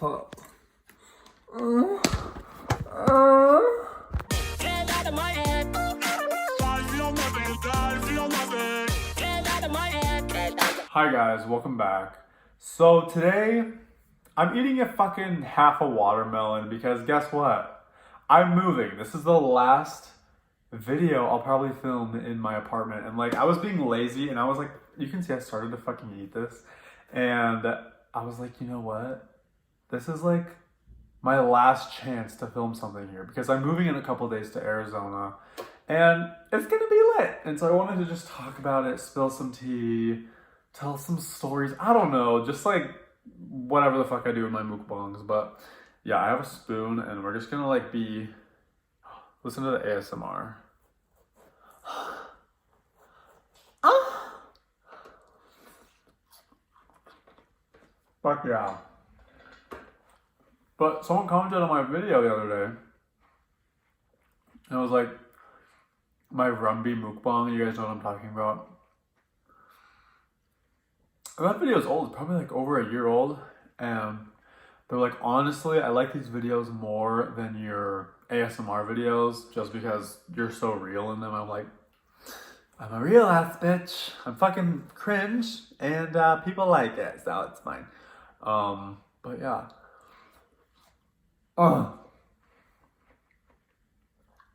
fuck. Hi guys, welcome back. So today, I'm eating a fucking half a watermelon because guess what? I'm moving. This is the last video I'll probably film in my apartment. And like, I was being lazy and I was like, you can see I started to fucking eat this. And I was like, you know what? This is like my last chance to film something here because I'm moving in a couple days to Arizona and it's gonna be lit. And so I wanted to just talk about it, spill some tea, tell some stories. I don't know, just like whatever the fuck I do in my mukbangs. But yeah, I have a spoon and we're just gonna like listen to the ASMR. Fuck yeah. But someone commented on my video the other day. And it was like, my Rumby mukbang, you guys know what I'm talking about. And that video is old, it's probably like over a year old. And they're like, honestly, I like these videos more than your ASMR videos just because you're so real in them. I'm like, I'm a real ass bitch. I'm fucking cringe and people like it, so it's fine. But yeah. We're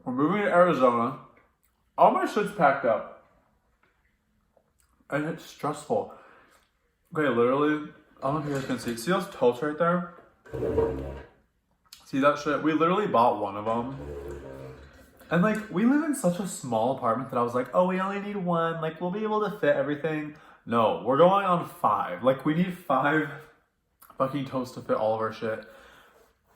moving to Arizona. All my shit's packed up. And it's stressful. Okay, literally, I don't know if you guys can see. See those totes right there? See that shit? We literally bought one of them. And like, we live in such a small apartment that I was like, oh, we only need one. Like, we'll be able to fit everything. No, we're going on 5. Like, we need 5 fucking totes to fit all of our shit.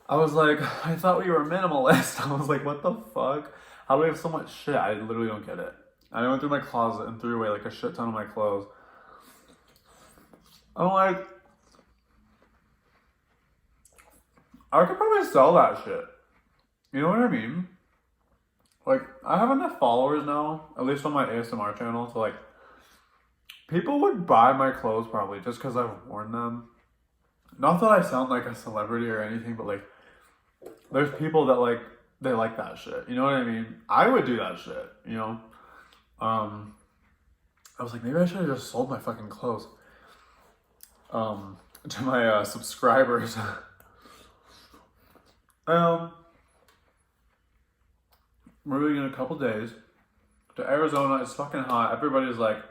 I was like, I thought we were minimalist. I was like, what the fuck? How do we have so much shit? I literally don't get it. I went through my closet and threw away like a shit ton of my clothes. I'm like, I could probably sell that shit. You know what I mean? Like, I have enough followers now, at least on my ASMR channel, so like, people would buy my clothes probably just because I've worn them. Not that I sound like a celebrity or anything, but like, there's people that like, they like that shit. You know what I mean? I would do that shit, you know? I was like, maybe I should have just sold my fucking clothes to my subscribers. Moving in a couple days to Arizona. It's fucking hot. Everybody's like,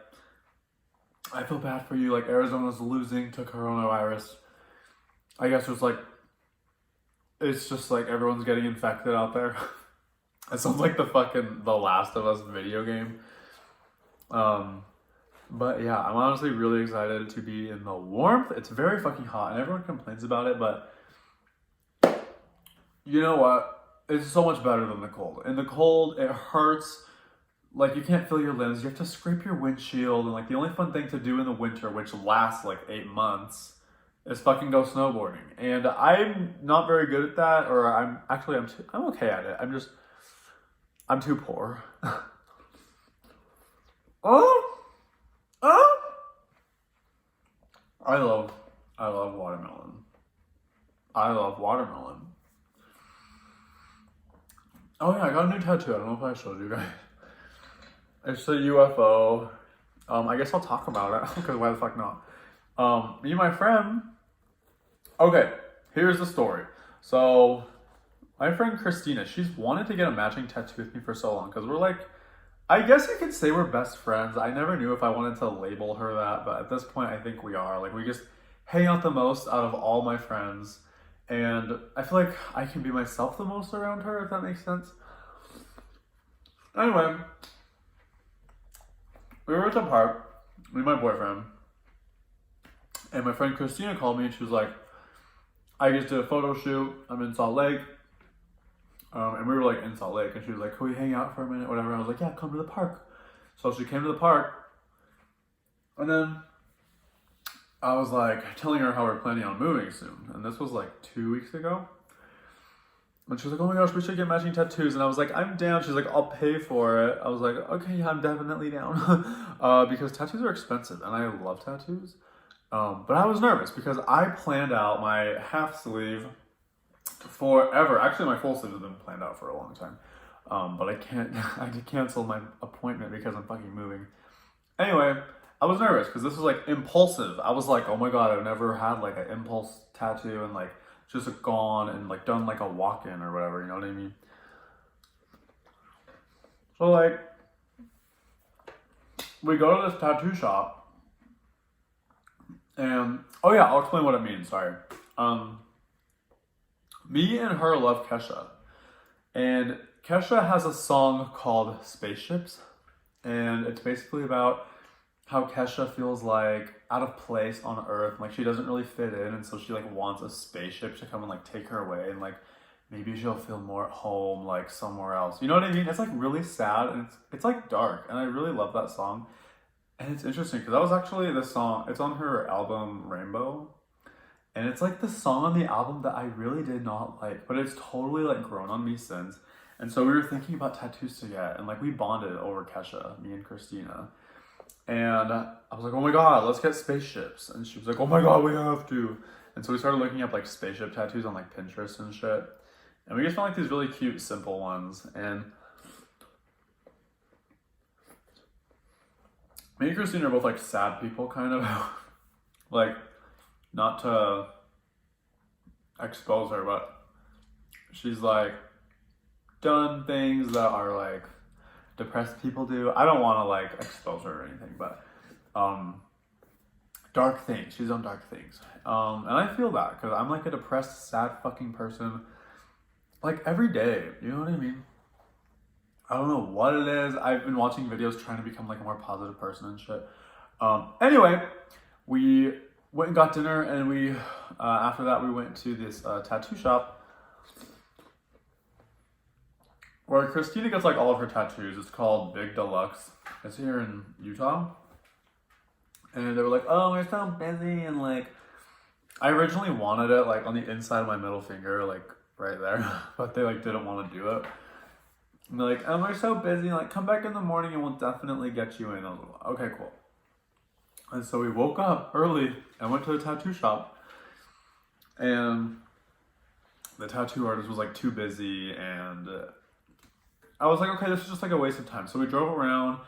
I feel bad for you. Like, Arizona's losing to coronavirus. I guess it's just like everyone's getting infected out there. It sounds like the fucking The Last of Us video game. But yeah, I'm honestly really excited to be in the warmth. It's very fucking hot and everyone complains about it, but you know what? It's so much better than the cold. In the cold, it hurts. Like, you can't feel your limbs. You have to scrape your windshield. And like, the only fun thing to do in the winter, which lasts like 8 months, is fucking go snowboarding. And I'm not very good at that, or I'm okay at it. I'm too poor. I love watermelon. I love watermelon. Oh yeah, I got a new tattoo. I don't know if I showed you guys. It's a UFO. I guess I'll talk about it, because why the fuck not? Me and my friend... Okay, here's the story. So, my friend Christina, she's wanted to get a matching tattoo with me for so long, because we're like... I guess you could say we're best friends. I never knew if I wanted to label her that, but at this point, I think we are. Like, we just hang out the most out of all my friends. And I feel like I can be myself the most around her, if that makes sense. Anyway, we were at the park, me and my boyfriend, and my friend Christina called me and she was like, I just did a photo shoot, I'm in Salt Lake, and we were like in Salt Lake, and she was like, can we hang out for a minute, whatever. I was like, yeah, come to the park. So she came to the park, and then I was like telling her how we're planning on moving soon. And this was like 2 weeks ago. And she was like, oh my gosh, we should get matching tattoos. And I was like, I'm down. She's like, I'll pay for it. I was like, okay, yeah, I'm definitely down. Because tattoos are expensive and I love tattoos. But I was nervous because I planned out my half sleeve forever. Actually, my full sleeve has been planned out for a long time. But I can't, I had to cancel my appointment because I'm fucking moving. Anyway, I was nervous because this was like impulsive. I was like, oh my God, I've never had like an impulse tattoo and like just gone and like done like a walk-in or whatever, you know what I mean? So like, we go to this tattoo shop and, oh yeah, I'll explain what it means, sorry. Me and her love Kesha. And Kesha has a song called Spaceships. And it's basically about how Kesha feels like out of place on Earth. Like she doesn't really fit in. And so she like wants a spaceship to come and like take her away. And like maybe she'll feel more at home like somewhere else. You know what I mean? It's like really sad and it's like dark. And I really love that song. And it's interesting because that was actually the song. It's on her album Rainbow. And it's like the song on the album that I really did not like, but it's totally like grown on me since. And so we were thinking about tattoos to get, and like we bonded over Kesha, me and Christina. And I was like, oh my God, let's get spaceships. And she was like, oh my God, we have to. And so we started looking up like spaceship tattoos on like Pinterest and shit. And we just found like these really cute, simple ones. And me and Christina are both like sad people, kind of. Like, not to expose her, but she's like done things that are like depressed people do. I don't want to like expose her or anything, but dark things. She's done dark things. And I feel that because I'm like a depressed, sad fucking person like every day. You know what I mean? I don't know what it is. I've been watching videos trying to become like a more positive person and shit. Anyway, we went and got dinner, and we after that we went to this tattoo shop where Christina gets like all of her tattoos. It's called Big Deluxe. It's here in Utah. And they were like, oh, we're so busy, and like I originally wanted it like on the inside of my middle finger, like right there, but they like didn't want to do it. And they're like, oh, we're so busy, like come back in the morning and we'll definitely get you in. I was like, okay, cool. And so we woke up early and went to the tattoo shop, and the tattoo artist was like too busy, and I was like, okay, this is just like a waste of time. So we drove around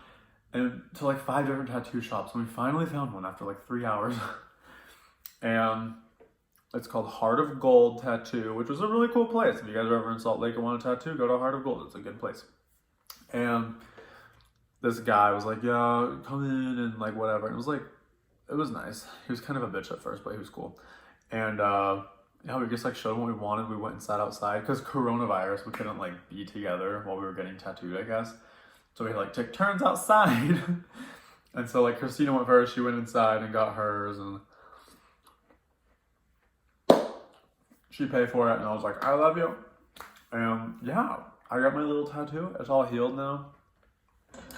and to like 5 different tattoo shops, and we finally found one after like 3 hours. And it's called Heart of Gold Tattoo, which was a really cool place. If you guys are ever in Salt Lake and want a tattoo, go to Heart of Gold. It's a good place. And this guy was like, yeah, come in and like whatever. And it was like, it was nice. He was kind of a bitch at first, but he was cool. And yeah, we just like showed him what we wanted. We went and sat outside because coronavirus, we couldn't like be together while we were getting tattooed, I guess. So we had like took turns outside. And so like Christina went first. She went inside and got hers, and she paid for it. And I was like, I love you. And yeah, I got my little tattoo. It's all healed now.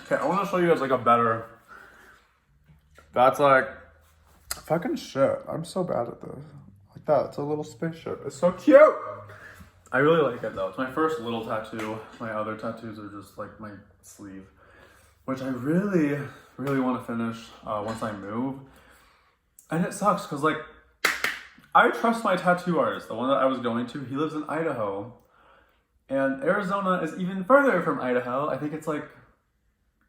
Okay, I want to show you guys like a better. That's like fucking shit. I'm so bad at this. Like that. It's a little spaceship. It's so cute. I really like it though. It's my first little tattoo. My other tattoos are just like my sleeve, which I really, really want to finish once I move. And it sucks because like I trust my tattoo artist, the one that I was going to. He lives in Idaho, and Arizona is even further from Idaho. I think it's like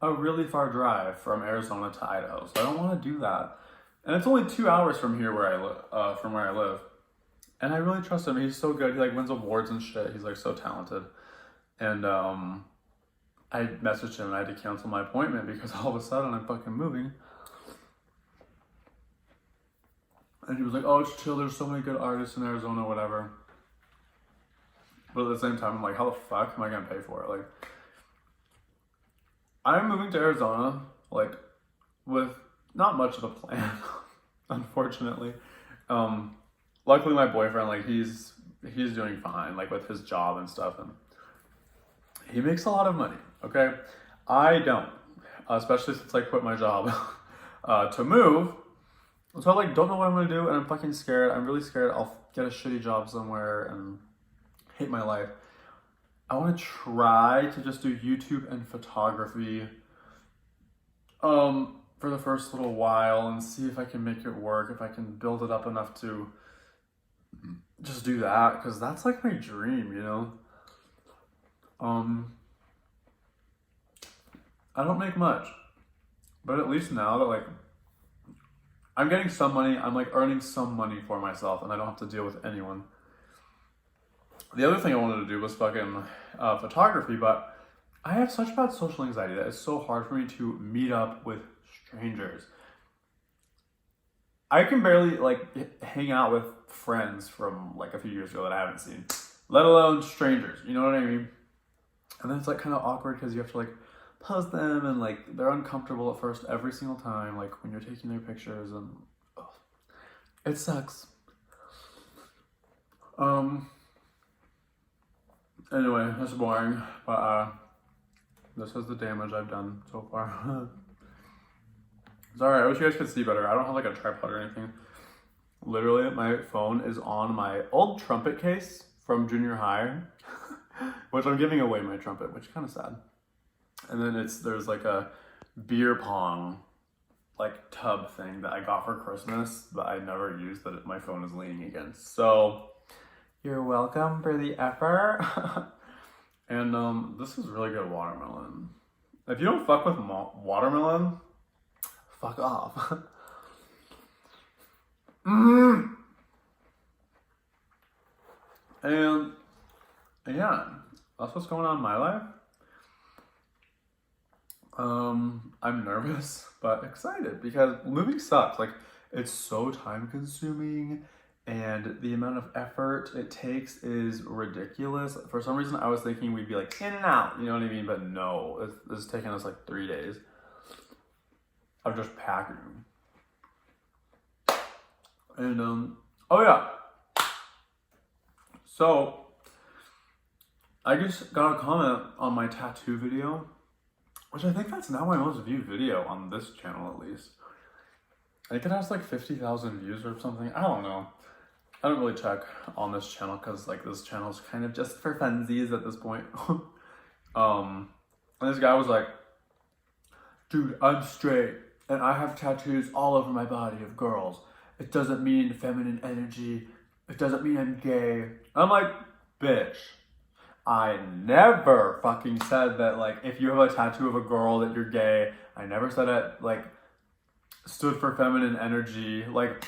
a really far drive from Arizona to Idaho, so I don't want to do that. And it's only 2 hours from here where I live. And I really trust him. He's so good. He like wins awards and shit. He's like so talented. And I messaged him and I had to cancel my appointment because all of a sudden I'm fucking moving. And he was like, oh, it's chill. There's so many good artists in Arizona, whatever. But at the same time, I'm like, how the fuck am I going to pay for it? Like, I'm moving to Arizona, like, with not much of a plan, unfortunately. Luckily, my boyfriend, like, he's doing fine, like, with his job and stuff, and he makes a lot of money, okay? I don't, especially since I quit my job to move. So I, like, don't know what I'm gonna do, and I'm fucking scared. I'm really scared I'll get a shitty job somewhere and hate my life. I want to try to just do YouTube and photography. for the first little while and see if I can make it work, if I can build it up enough to just do that, because that's like my dream, you know? I don't make much, but at least now that like I'm getting some money, I'm like earning some money for myself and I don't have to deal with anyone. The other thing I wanted to do was fucking photography, but I have such bad social anxiety that it's so hard for me to meet up with strangers. I can barely like hang out with friends from like a few years ago that I haven't seen, let alone strangers, you know what I mean? And then it's like kind of awkward because you have to like pose them and like they're uncomfortable at first every single time, like when you're taking their pictures, and it sucks. Anyway, that's boring, but this is the damage I've done so far. Sorry, I wish you guys could see better. I don't have like a tripod or anything. Literally, my phone is on my old trumpet case from junior high, which I'm giving away my trumpet, which is kind of sad. And then there's like a beer pong like tub thing that I got for Christmas, but I never used, that my phone is leaning against. So you're welcome for the effort. And this is really good watermelon. If you don't fuck with watermelon, fuck off. And yeah, that's what's going on in my life. I'm nervous, but excited because moving sucks. Like, it's so time consuming and the amount of effort it takes is ridiculous. For some reason, I was thinking we'd be like in and out, you know what I mean? But no, it's taken us like 3 days of just packing. And, oh yeah. So, I just got a comment on my tattoo video, which I think that's now my most viewed video on this channel, at least. I think it has like 50,000 views or something. I don't know. I don't really check on this channel because like this channel is kind of just for funsies at this point. And this guy was like, dude, I'm straight and I have tattoos all over my body of girls. It doesn't mean feminine energy. It doesn't mean I'm gay. I'm like, bitch, I never fucking said that, like, if you have a tattoo of a girl that you're gay. I never said it, like, stood for feminine energy. Like,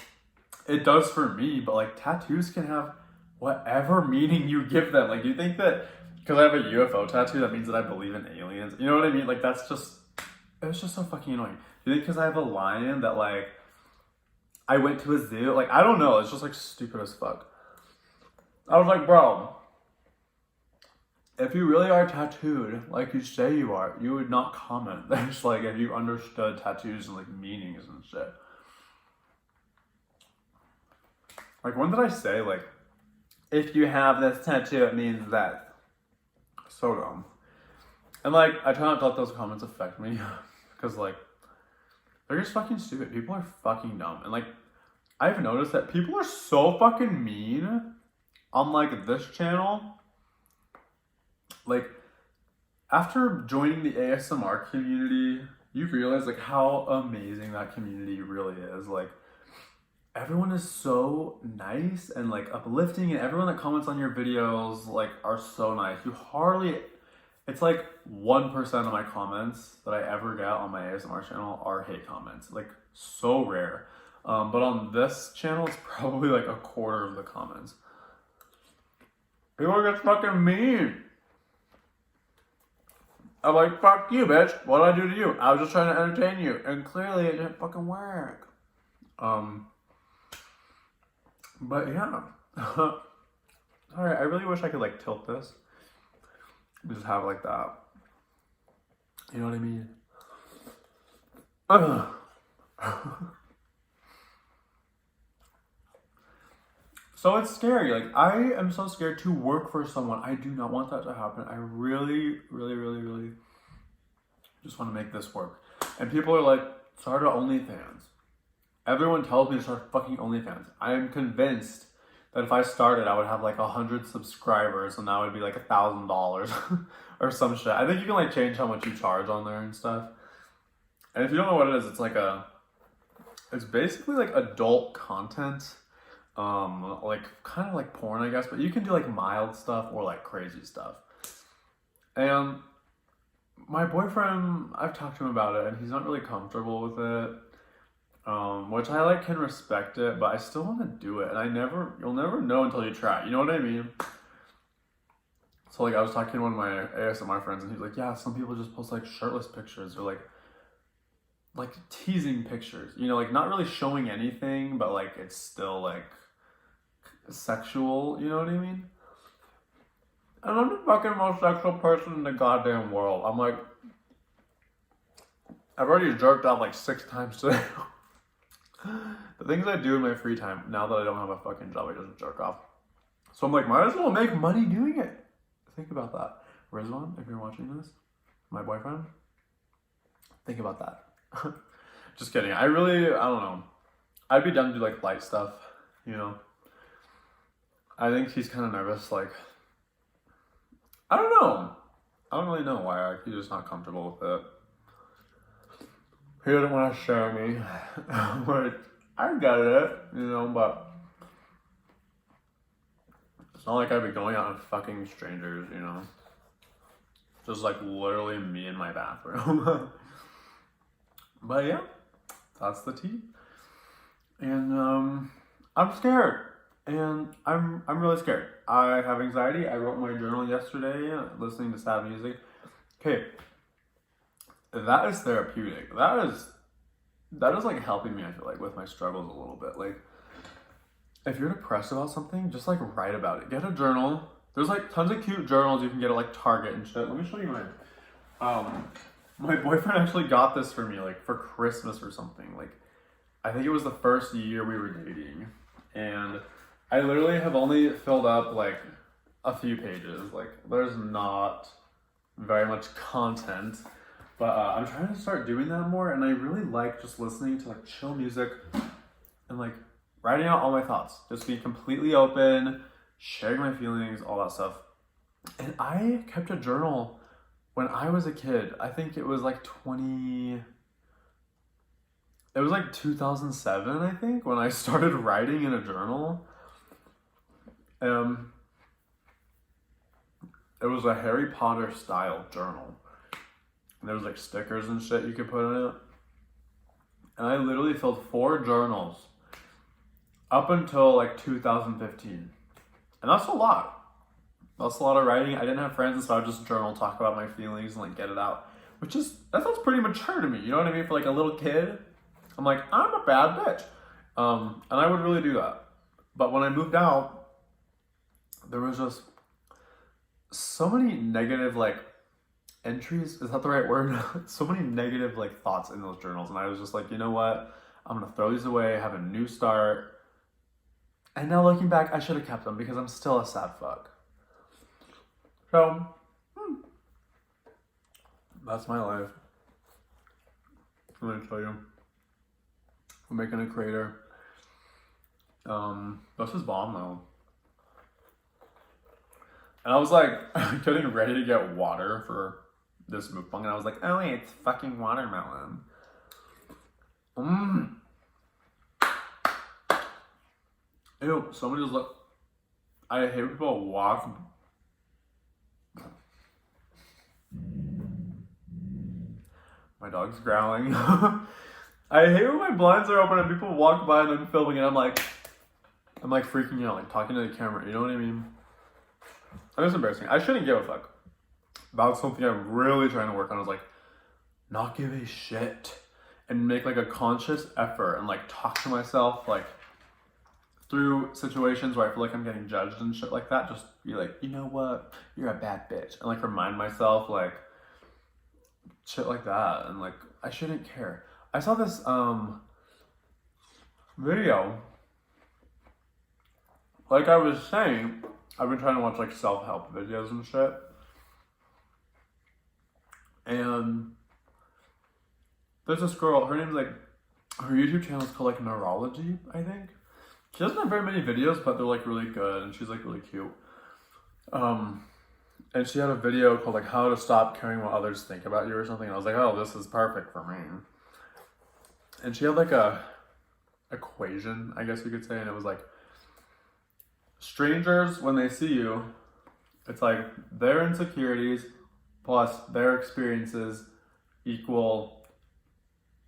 it does for me, but, like, tattoos can have whatever meaning you give them. Like, you think that because I have a UFO tattoo, that means that I believe in aliens? You know what I mean? Like, that's just, it's just so fucking annoying. You think because I have a lion that, like, I went to a zoo? Like, I don't know. It's just, like, stupid as fuck. I was like, bro, if you really are tattooed, like you say you are, you would not comment. That's like if you understood tattoos and like meanings and shit. Like, when did I say like, if you have this tattoo, it means that? So dumb. And like, I try not to let those comments affect me because like, they're just fucking stupid. People are fucking dumb. And like, I've noticed that people are so fucking mean on like this channel. Like, after joining the ASMR community, you realize like how amazing that community really is. Like, everyone is so nice and like uplifting, and everyone that comments on your videos like are so nice. It's like 1% of my comments that I ever get on my ASMR channel are hate comments. Like, so rare. But on this channel, it's probably like a quarter of the comments. People are just fucking mean. I'm like, fuck you, bitch. What did I do to you? I was just trying to entertain you. And clearly it didn't fucking work. But yeah. Sorry, I really wish I could like tilt this. Just have like that. You know what I mean? So it's scary. Like, I am so scared to work for someone. I do not want that to happen. I really, really, really, really just want to make this work. And people are like, start an OnlyFans. Everyone tells me to start fucking OnlyFans. I am convinced that if I started, I would have like 100 subscribers and that would be like $1,000 or some shit. I think you can like change how much you charge on there and stuff. And if you don't know what it is, it's basically like adult content. Like kind of like porn, I guess, but you can do like mild stuff or like crazy stuff. And my boyfriend, I've talked to him about it, and he's not really comfortable with it. Which I like can respect it, but I still want to do it, and you'll never know until you try. You know what I mean? So like I was talking to one of my ASMR friends, and he's like, yeah, some people just post like shirtless pictures or like teasing pictures. You know, like not really showing anything, but like it's still like sexual. You know what I mean? And I'm the fucking most sexual person in the goddamn world. I'm like, I've already jerked off like 6 times today. The things I do in my free time, now that I don't have a fucking job, I just jerk off. So I'm like, might as well make money doing it. Think about that. Rizwan, if you're watching this, my boyfriend, think about that. Just kidding. I don't know. I'd be down to do like light stuff, you know. I think he's kind of nervous, like, I don't know. I don't really know why. He's just not comfortable with it. He doesn't want to share me. But I get it, you know, but it's not like I'd be going out with fucking strangers, you know. Just like literally me in my bathroom. But yeah, that's the tea. And I'm scared. And I'm really scared. I have anxiety. I wrote my journal yesterday, listening to sad music. Okay. That is therapeutic. That is like helping me, I feel like, with my struggles a little bit. Like, if you're depressed about something, just like write about it. Get a journal. There's like tons of cute journals you can get at like Target and shit. Let me show you mine. My boyfriend actually got this for me like for Christmas or something. Like, I think it was the first year we were dating, and I literally have only filled up like a few pages. Like, there's not very much content. But I'm trying to start doing that more, and I really like just listening to like chill music and like writing out all my thoughts. Just being completely open, sharing my feelings, all that stuff. And I kept a journal when I was a kid. I think it was like 2007, I think, when I started writing in a journal. It was a Harry Potter style journal. And there was like stickers and shit you could put in it. And I literally filled 4 journals up until like 2015. And that's a lot. That's a lot of writing. I didn't have friends, so I would just journal, talk about my feelings, and like get it out. That sounds pretty mature to me. You know what I mean? For like a little kid, I'm like, I'm a bad bitch. And I would really do that. But when I moved out, there was just so many negative like entries, is that the right word? So many negative like thoughts in those journals, and I was just like, you know what, I'm gonna throw these away, have a new start. And now looking back, I should have kept them because I'm still a sad fuck. So that's my life. I'm gonna tell you, we're making a crater. This is bomb though. And I was like getting ready to get water for this mukbang, and I was like, oh wait, it's fucking watermelon. Ew, somebody just look. I hate when people walk. My dog's growling. I hate when my blinds are open and people walk by and I'm filming, and I'm like freaking out, like talking to the camera, you know what I mean? And it's embarrassing. I shouldn't give a fuck. That's something I'm really trying to work on, is like not give a shit and make like a conscious effort and like talk to myself like through situations where I feel like I'm getting judged and shit like that. Just be like, you know what, you're a bad bitch, and like remind myself like shit like that. And like I shouldn't care. I saw this video, like I was saying, I've been trying to watch like self-help videos and shit. And there's this girl, her name's like, her YouTube channel is called like Neurology, I think. She doesn't have very many videos, but they're like really good, and she's like really cute. And she had a video called like how to stop caring what others think about you or something. And I was like, oh, this is perfect for me. And she had like a equation, I guess you could say, and it was like strangers, when they see you, it's like their insecurities plus their experiences equal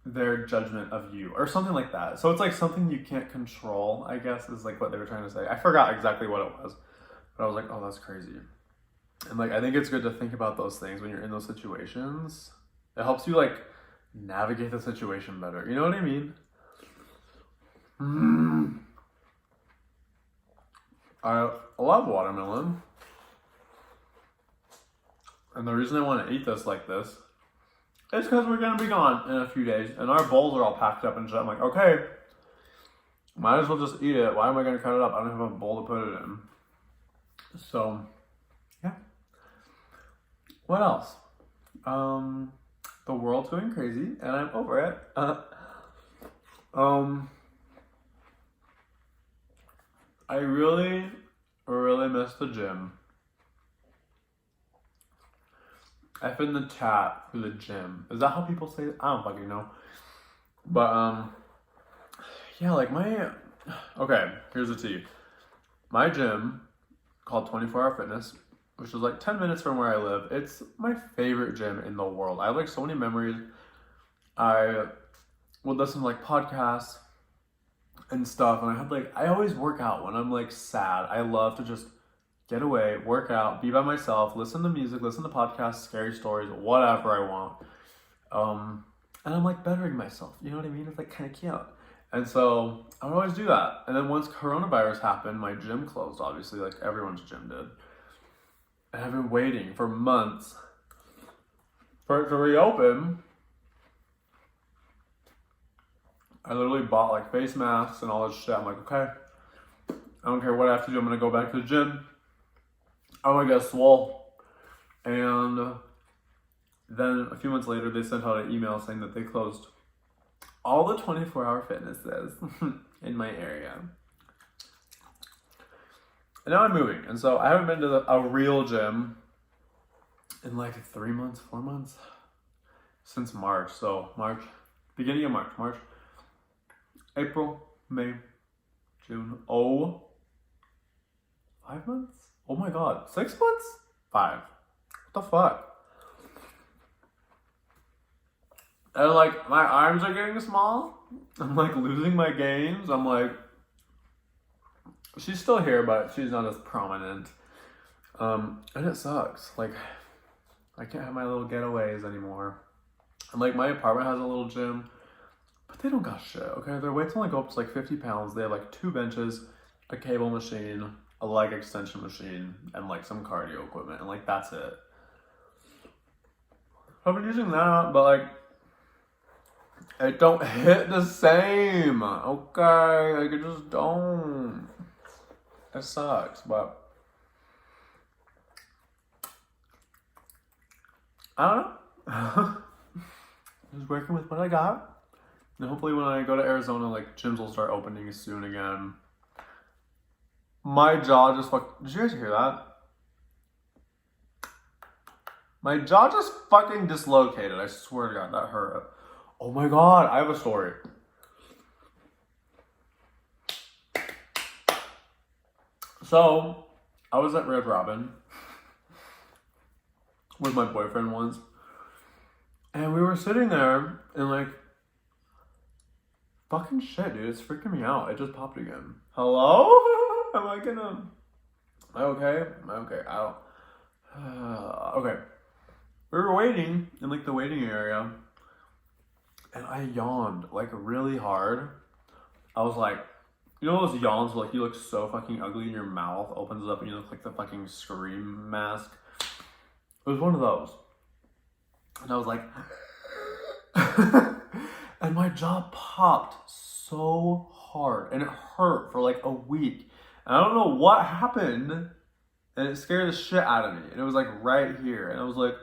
their judgment of you, or something like that. So it's like something you can't control, I guess, is like what they were trying to say. I forgot exactly what it was, but I was like, oh, that's crazy. And like, I think it's good to think about those things when you're in those situations. It helps you like navigate the situation better. You know what I mean? I love watermelon. And the reason I want to eat this like this is because we're going to be gone in a few days. And our bowls are all packed up and shit. I'm like, okay, might as well just eat it. Why am I going to cut it up? I don't have a bowl to put it in. So, yeah. What else? The world's going crazy and I'm over it. I really, really miss the gym. F in the chat for the gym. Is that how people say it? I don't fucking know. But, yeah, like okay, here's the tea. My gym, called 24 Hour Fitness, which is like 10 minutes from where I live, it's my favorite gym in the world. I have like so many memories. I would listen to like podcasts and stuff, and I always work out when I'm like sad. I love to just get away, work out, be by myself, listen to music, listen to podcasts, scary stories, whatever I want. And I'm like bettering myself, you know what I mean? It's like kind of cute. And so I would always do that. And then once coronavirus happened, my gym closed, obviously, like everyone's gym did. And I've been waiting for months for it to reopen. I literally bought like face masks and all this shit. I'm like, okay, I don't care what I have to do. I'm going to go back to the gym. I'm going to get swole. And then a few months later, they sent out an email saying that they closed all the 24-hour fitnesses in my area. And now I'm moving. And so I haven't been to a real gym in like 3 months, 4 months, since March. So beginning of March, April, May, June. 5 months? Oh my God, 6 months? 5. What the fuck? And like my arms are getting small. I'm like losing my gains. I'm like, she's still here, but she's not as prominent. And it sucks. Like, I can't have my little getaways anymore. And like my apartment has a little gym, but they don't got shit, okay? Their weights only go up to like 50 pounds. They have like 2 benches, a cable machine, a leg extension machine, and like some cardio equipment, and like that's it. I've been using that, but like, it don't hit the same, okay? Like it just don't. It sucks, but I don't know. Just working with what I got. And hopefully when I go to Arizona, like gyms will start opening soon again. My jaw just did you guys hear that? My jaw just fucking dislocated. I swear to God, that hurt. Oh my God, I have a story. So, I was at Red Robin with my boyfriend once. And we were sitting there and like, fucking shit, dude, it's freaking me out. It just popped again. Hello? Am I okay? Am I okay? Okay. We were waiting in like the waiting area. And I yawned like really hard. I was like, you know those yawns where like you look so fucking ugly and your mouth opens up and you look like the fucking Scream mask? It was one of those. And I was like, and my jaw popped so hard and it hurt for like a week. And I don't know what happened and it scared the shit out of me. And it was like right here. And I was like,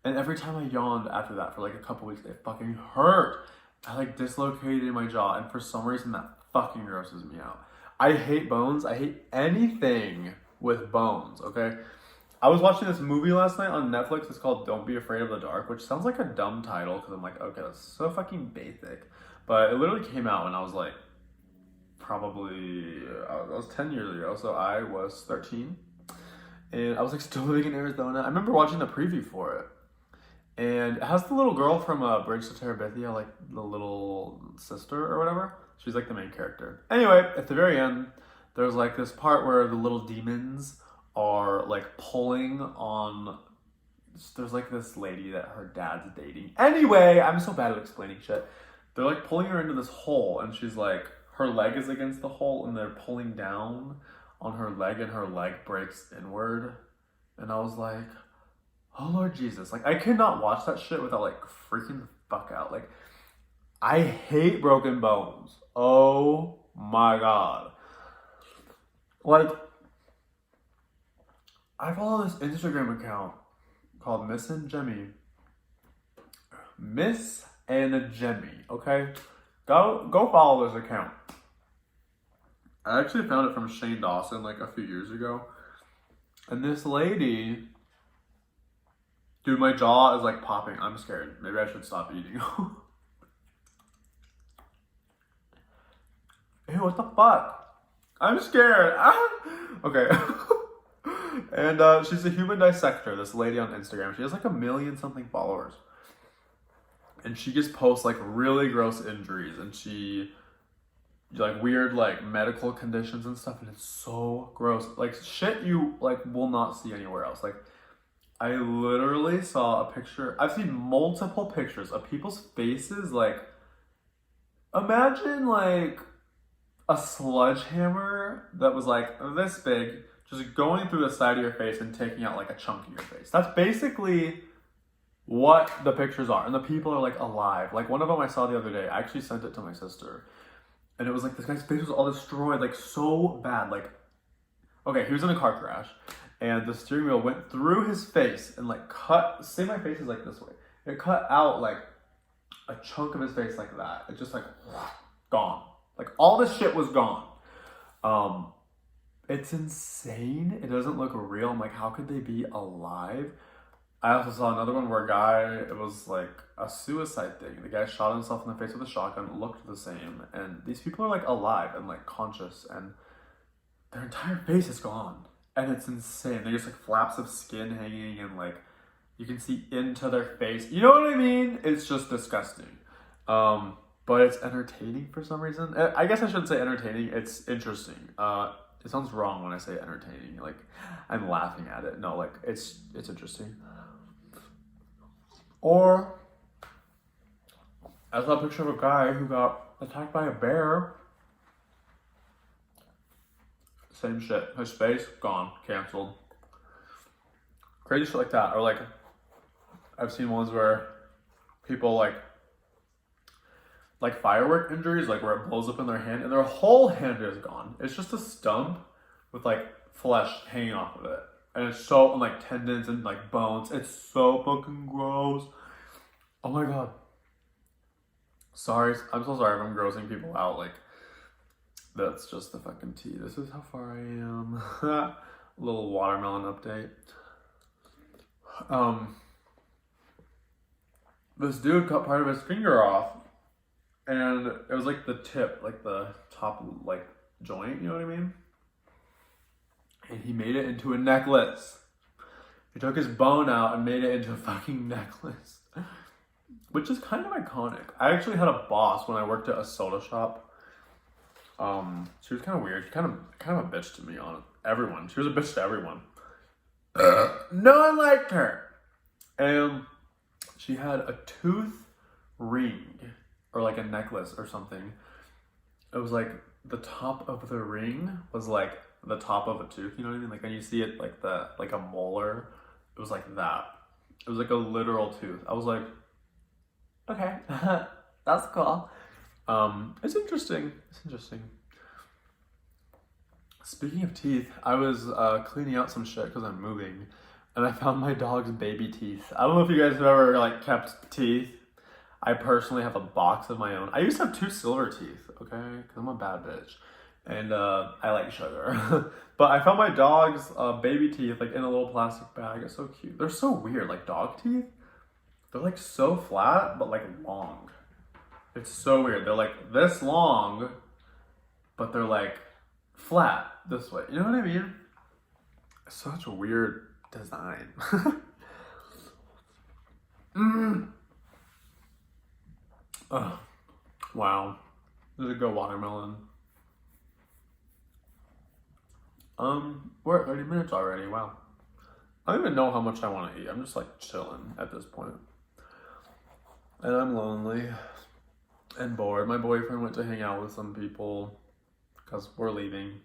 and every time I yawned after that for like a couple weeks, it fucking hurt. I like dislocated my jaw, and for some reason that fucking grosses me out. I hate bones. I hate anything with bones, okay? I was watching this movie last night on Netflix. It's called Don't Be Afraid of the Dark, which sounds like a dumb title because I'm like, okay, that's so fucking basic. But it literally came out when I was like, probably, that was 10 years ago, so I was 13. And I was like still living in Arizona. I remember watching the preview for it. And it has the little girl from Bridge to Terabithia, like the little sister or whatever. She's like the main character. Anyway, at the very end, there's like this part where the little demons are like pulling on. There's like this lady that her dad's dating. Anyway, I'm so bad at explaining shit. They're like pulling her into this hole, and she's like, her leg is against the hole, and they're pulling down on her leg, and her leg breaks inward. And I was like, oh Lord Jesus. Like, I could not watch that shit without like freaking the fuck out. Like, I hate broken bones. Oh my God. Like, I follow this Instagram account called Miss and Jemmy. Miss and Jemmy, okay? Go follow this account. I actually found it from Shane Dawson like a few years ago. And this lady, dude, my jaw is like popping. I'm scared. Maybe I should stop eating. Ew, what the fuck? I'm scared. Okay. And she's a human dissector, this lady on Instagram. She has like 1 million something followers. And she just posts like really gross injuries, and she like weird like medical conditions and stuff, and it's so gross. Like shit you like will not see anywhere else. Like I literally saw a picture. I've seen multiple pictures of people's faces. Like imagine like a sledgehammer that was like this big, just going through the side of your face and taking out like a chunk of your face. That's basically what the pictures are. And the people are like alive. Like one of them I saw the other day, I actually sent it to my sister. And it was like this guy's face was all destroyed, like so bad. Like, okay, he was in a car crash and the steering wheel went through his face and like cut, say my face is like this way. It cut out like a chunk of his face like that. It just like gone. Like all this shit was gone. It's insane. It doesn't look real. I'm like, how could they be alive? I also saw another one where a guy, it was like a suicide thing. The guy shot himself in the face with a shotgun, looked the same. And these people are like alive and like conscious, and their entire face is gone. And it's insane. They're just like flaps of skin hanging, and like you can see into their face. You know what I mean? It's just disgusting. But it's entertaining for some reason. I guess I shouldn't say entertaining. It's interesting. It sounds wrong when I say entertaining. Like I'm laughing at it. No, like it's interesting. Or I saw a picture of a guy who got attacked by a bear. Same shit. His face gone, canceled. Crazy shit like that. Or like I've seen ones where people like firework injuries, like where it blows up in their hand and their whole hand is gone. It's just a stump with like flesh hanging off of it. And it's so, and like tendons and like bones. It's so fucking gross. Oh my God. Sorry, I'm so sorry if I'm grossing people out. Like, that's just the fucking tea. This is how far I am. A little watermelon update. This dude cut part of his finger off. And it was like the tip, like the top, like joint, you know what I mean? And he made it into a necklace. He took his bone out and made it into a fucking necklace. Which is kind of iconic. I actually had a boss when I worked at a soda shop. She was kind of weird. She kind of a bitch to me on everyone. She was a bitch to everyone. No one liked her. And she had a tooth ring. Or like a necklace or something. It was like the top of the ring was like the top of a tooth, you know what I mean? Like when you see it like a molar, it was like that. It was like a literal tooth. I was like, okay, that's cool. It's interesting. Speaking of teeth, I was cleaning out some shit because I'm moving, and I found my dog's baby teeth. I don't know if you guys have ever like kept teeth. I personally have a box of my own. I used to have 2 silver teeth, okay? Because I'm a bad bitch. And I like sugar. But I found my dog's baby teeth like in a little plastic bag. It's so cute. They're so weird. Like dog teeth, they're like so flat, but like long. It's so weird. They're like this long, but they're like flat this way. You know what I mean? It's such a weird design. Oh, wow. This is a good watermelon. We're at 30 minutes already. Wow. I don't even know how much I want to eat. I'm just like chilling at this point. And I'm lonely and bored. My boyfriend went to hang out with some people because we're leaving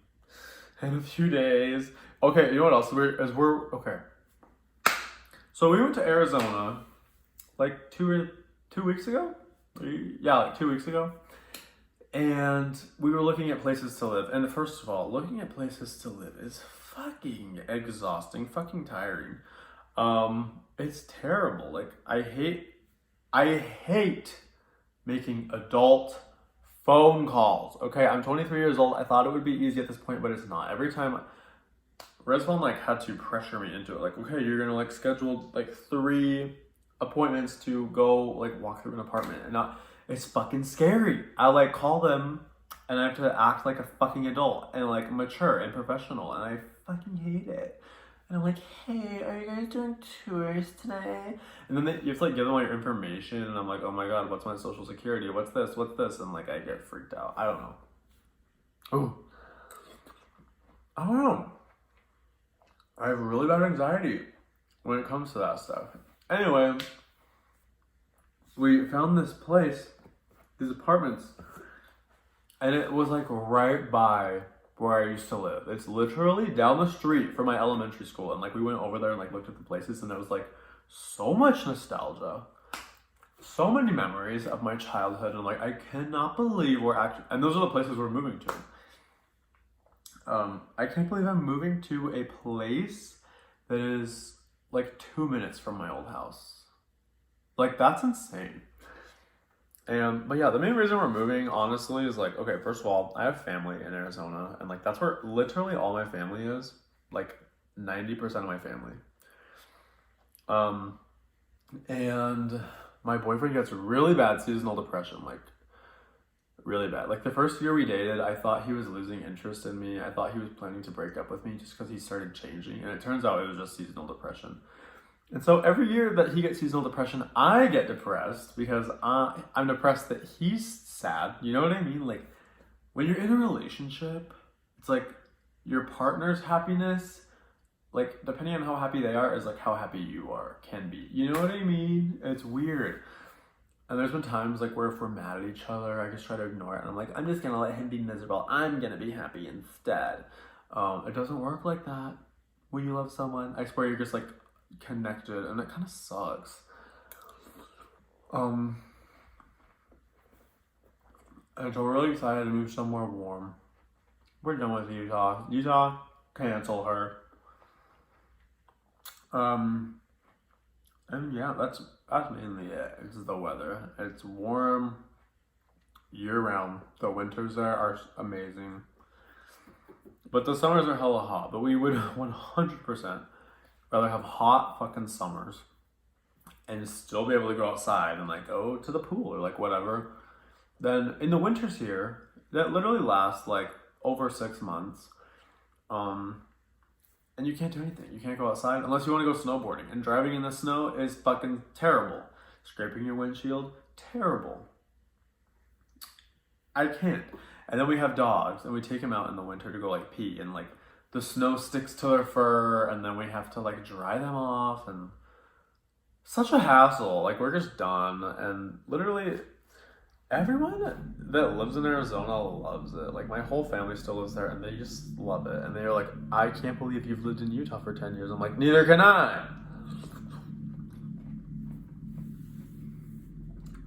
in a few days. Okay, you know what else? Okay. So we went to Arizona like 2 weeks ago. Yeah, like 2 weeks ago. And we were looking at places to live. And first of all, looking at places to live is fucking exhausting, fucking tiring. It's terrible. Like I hate making adult phone calls. Okay, I'm 23 years old. I thought it would be easy at this point, but it's not. Every time Resvon like had to pressure me into it. Like, okay, you're gonna like schedule like 3 appointments to go like walk through an apartment, and not. It's fucking scary. I like call them and I have to act like a fucking adult and like mature and professional, and I fucking hate it. And I'm like, hey, are you guys doing tours today? And then you have to like give them all your information, and I'm like, oh my god, what's my social security? What's this? What's this? And like I get freaked out. I don't know. Oh, I don't know. I have really bad anxiety when it comes to that stuff. Anyway, we found this place, these apartments, and it was like right by where I used to live. It's literally down the street from my elementary school, and like we went over there and like looked at the places, and it was like so much nostalgia, so many memories of my childhood, and like I cannot believe we're actually, and those are the places we're moving to. I can't believe I'm moving to a place that is like 2 minutes from my old house. Like that's insane. But yeah, the main reason we're moving, honestly, is like, okay, first of all, I have family in Arizona, and like that's where literally all my family is, like 90% of my family. And my boyfriend gets really bad seasonal depression, like really bad. Like the first year we dated, I thought he was losing interest in me. I thought he was planning to break up with me just because he started changing, and it turns out it was just seasonal depression. And so every year that he gets seasonal depression, I get depressed because I'm depressed that he's sad. You know what I mean? Like when you're in a relationship, it's like your partner's happiness, like depending on how happy they are, is like how happy you can be. You know what I mean? It's weird. And there's been times like where if we're mad at each other, I just try to ignore it. And I'm like, I'm just gonna let him be miserable. I'm gonna be happy instead. It doesn't work like that when you love someone. I swear you're just like connected, and it kind of sucks. And so we're really excited to move somewhere warm. We're done with Utah. Utah, cancel her. And yeah, that's mainly it. It's the weather. It's warm year round. The winters there are amazing, but the summers are hella hot. But we would 100% rather have hot fucking summers and still be able to go outside and like go to the pool or like whatever. Then in the winters here, that literally lasts like over 6 months. And you can't do anything. You can't go outside unless you want to go snowboarding. And driving in the snow is fucking terrible. Scraping your windshield, terrible. I can't. And then we have dogs, and we take them out in the winter to go like pee, and like the snow sticks to their fur, and then we have to like dry them off, and such a hassle. Like we're just done. And literally everyone that lives in Arizona loves it. Like my whole family still lives there, and they just love it. And they're like, I can't believe you've lived in Utah for 10 years. I'm like, neither can I.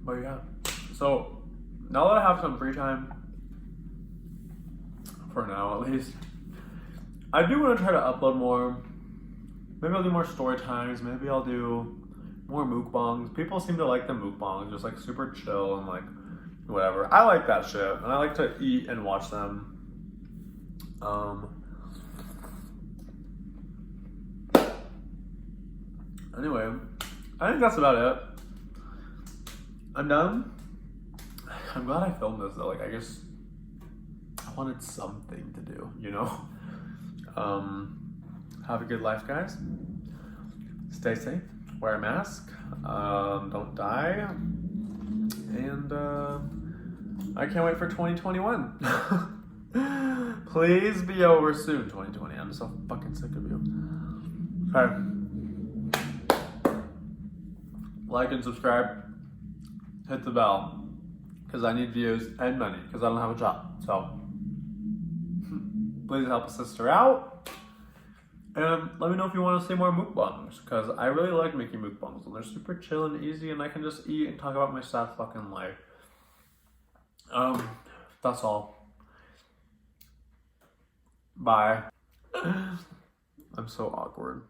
But yeah, so now that I have some free time, for now at least, I do want to try to upload more. Maybe I'll do more story times. Maybe I'll do more mukbangs. People seem to like the mukbangs, just like super chill and like whatever. I like that shit, and I like to eat and watch them. Anyway, I think that's about it. I'm done. I'm glad I filmed this though. Like, I guess I wanted something to do, you know? Have a good life, guys. Stay safe. Wear a mask. Don't die. And I can't wait for 2021. Please be over soon, 2020. I'm so fucking sick of you. Okay. Like and subscribe. Hit the bell. Because I need views and money. Because I don't have a job. So, please help a sister out. And let me know if you want to see more mukbangs. Because I really like making mukbangs. And they're super chill and easy. And I can just eat and talk about my sad fucking life. That's all. Bye. I'm so awkward.